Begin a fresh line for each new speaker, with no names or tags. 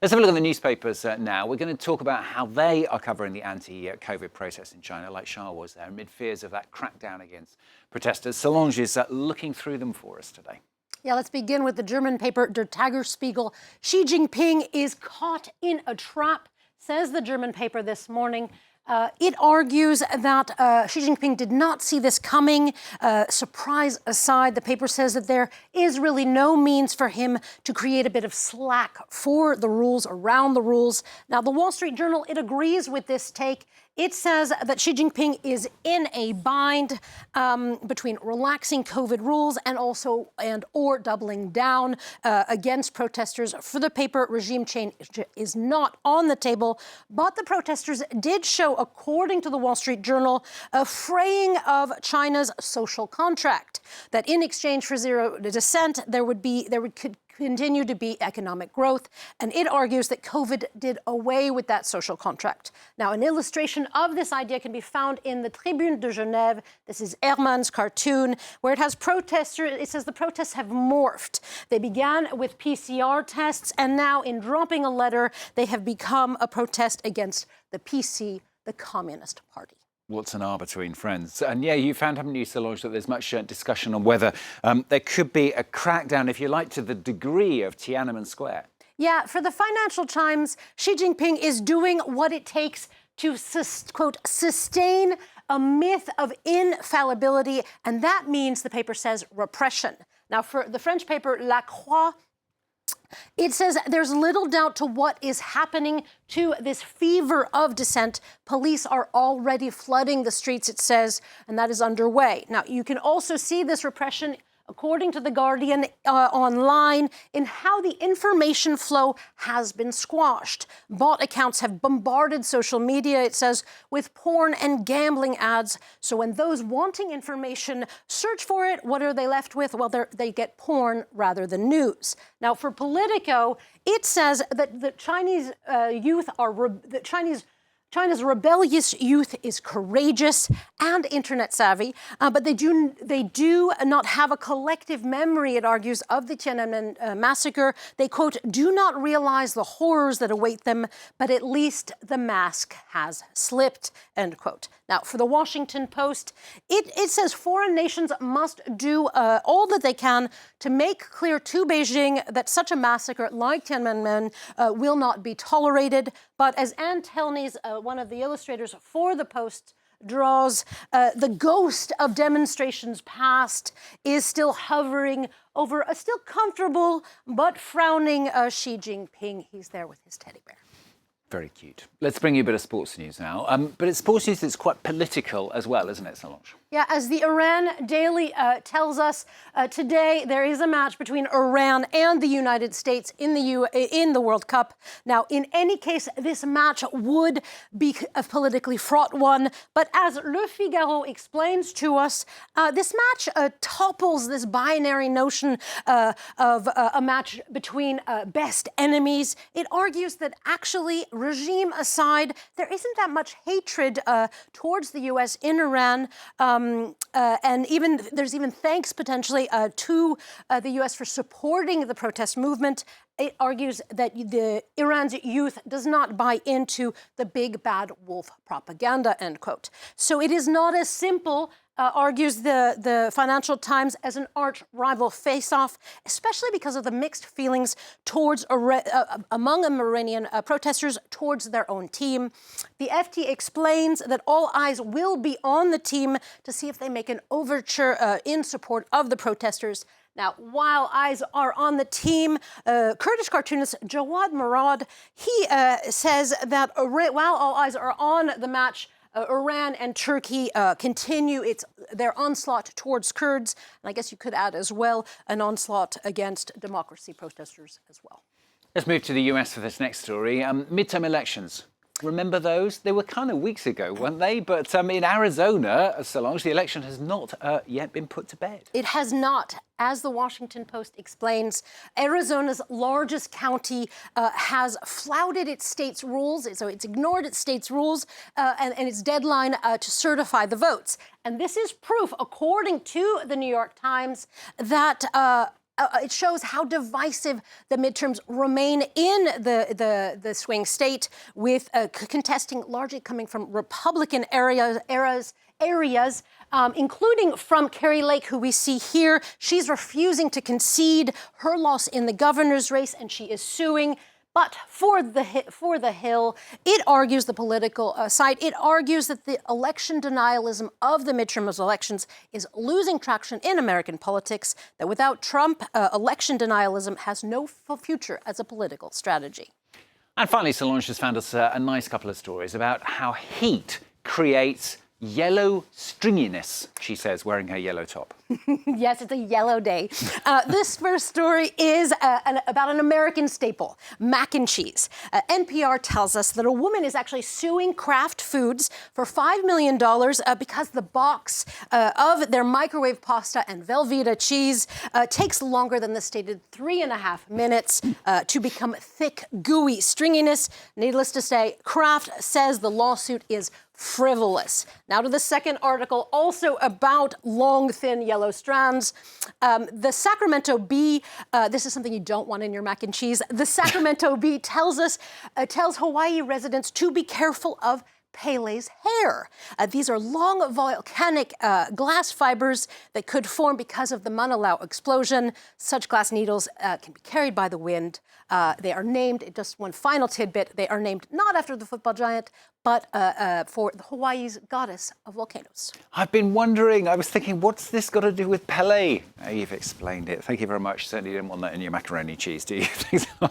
Let's have a look at the newspapers now. We're going to talk about how they are covering the anti-COVID protests in China, like Shah was there, amid fears of that crackdown against protesters. Solange is looking through them for us today.
Yeah, let's begin with the German paper Der Tagesspiegel. Xi Jinping is caught in a trap, says the German paper this morning. It argues that Xi Jinping did not see this coming. Surprise aside, the paper says that there is really no means for him to create a bit of slack for the rules, around the rules. Now, the Wall Street Journal, it agrees with this take. It says that Xi Jinping is in a bind between relaxing COVID rules and or doubling down against protesters. For the paper, regime change is not on the table, but the protesters did show, according to the Wall Street Journal, a fraying of China's social contract, that in exchange for zero dissent, there could continue to be economic growth, and it argues that COVID did away with that social contract. Now, an illustration of this idea can be found in the Tribune de Genève. This is Herman's cartoon, where it has protesters. It says the protests have morphed. They began with PCR tests, and now, in dropping a letter, they have become a protest against the PC, the Communist Party.
What's an R between friends? And yeah, you found, haven't you, Solange, that there's much discussion on whether there could be a crackdown, if you like, to the degree of Tiananmen Square.
Yeah, for the Financial Times, Xi Jinping is doing what it takes to, quote, sustain a myth of infallibility, and that means, the paper says, repression. Now, for the French paper La Croix, it says there's little doubt to what is happening to this fever of dissent. Police are already flooding the streets, it says, and that is underway. Now, you can also see this repression, according to The Guardian, online, in how the information flow has been squashed. Bot accounts have bombarded social media, it says, with porn and gambling ads. So when those wanting information search for it, what are they left with? Well, they get porn rather than news. Now, for Politico, it says that the Chinese youth are China's rebellious youth is courageous and internet savvy, but they do not have a collective memory, it argues, of the Tiananmen massacre. They, quote, do not realize the horrors that await them, but at least the mask has slipped, end quote. Now, for the Washington Post, it says foreign nations must do all that they can to make clear to Beijing that such a massacre like Tiananmen will not be tolerated. But as Anne Telney's, one of the illustrators for the Post, draws, the ghost of demonstrations past is still hovering over a still comfortable but frowning Xi Jinping. He's there with his teddy bear.
Very cute. Let's bring you a bit of sports news now. But it's sports news that's quite political as well, isn't it, Solange?
Yeah, as the Iran Daily tells us, today there is a match between Iran and the United States in the World Cup. Now, in any case, this match would be a politically fraught one. But as Le Figaro explains to us, this match topples this binary notion of a match between best enemies. It argues that actually, regime aside, there isn't that much hatred towards the U.S. in Iran. And there's even thanks potentially to the U.S. for supporting the protest movement. It argues that Iran's youth does not buy into the big bad wolf propaganda, end quote. So it is not as simple, argues the Financial Times, as an arch rival face-off, especially because of the mixed feelings towards among Iranian protesters towards their own team. The FT explains that all eyes will be on the team to see if they make an overture in support of the protesters. Now, while eyes are on the team, Kurdish cartoonist Jawad Murad, he says that while all eyes are on the match, Iran and Turkey continue their onslaught towards Kurds. And I guess you could add as well an onslaught against democracy protesters as well.
Let's move to the US for this next story. Midterm elections. Remember those? They were kind of weeks ago, weren't they? But in Arizona, Solange, the election has not yet been put to bed.
It has not. As the Washington Post explains, Arizona's largest county has flouted its state's rules, so it's ignored its state's rules and its deadline to certify the votes. And this is proof, according to the New York Times, that it shows how divisive the midterms remain in the swing state, with contesting largely coming from Republican areas, including from Carrie Lake, who we see here. She's refusing to concede her loss in the governor's race, and she is suing. But for the Hill, it argues, the political side, it argues that the election denialism of the midterm elections is losing traction in American politics, that without Trump, election denialism has no future as a political strategy.
And finally, Solange has found us a nice couple of stories about how heat creates yellow stringiness, she says, wearing her yellow top.
Yes, it's a yellow day. This first story is about an American staple, mac and cheese. NPR tells us that a woman is actually suing Kraft Foods for $5 million because the box of their microwave pasta and Velveeta cheese takes longer than the stated 3.5 minutes to become thick, gooey stringiness. Needless to say, Kraft says the lawsuit is frivolous. Now to the second article, also about long, thin yellow strands. The Sacramento Bee, this is something you don't want in your mac and cheese. The Sacramento Bee tells Hawaii residents to be careful of Pele's hair. These are long volcanic glass fibers that could form because of the Mauna Loa explosion. Such glass needles can be carried by the wind. They are named, just one final tidbit, they are named not after the football giant, but for Hawaii's goddess of volcanoes.
I've been wondering, I was thinking, what's this got to do with Pele? You've explained it. Thank you very much. Certainly didn't want that in your macaroni cheese, do you? Thanks a lot.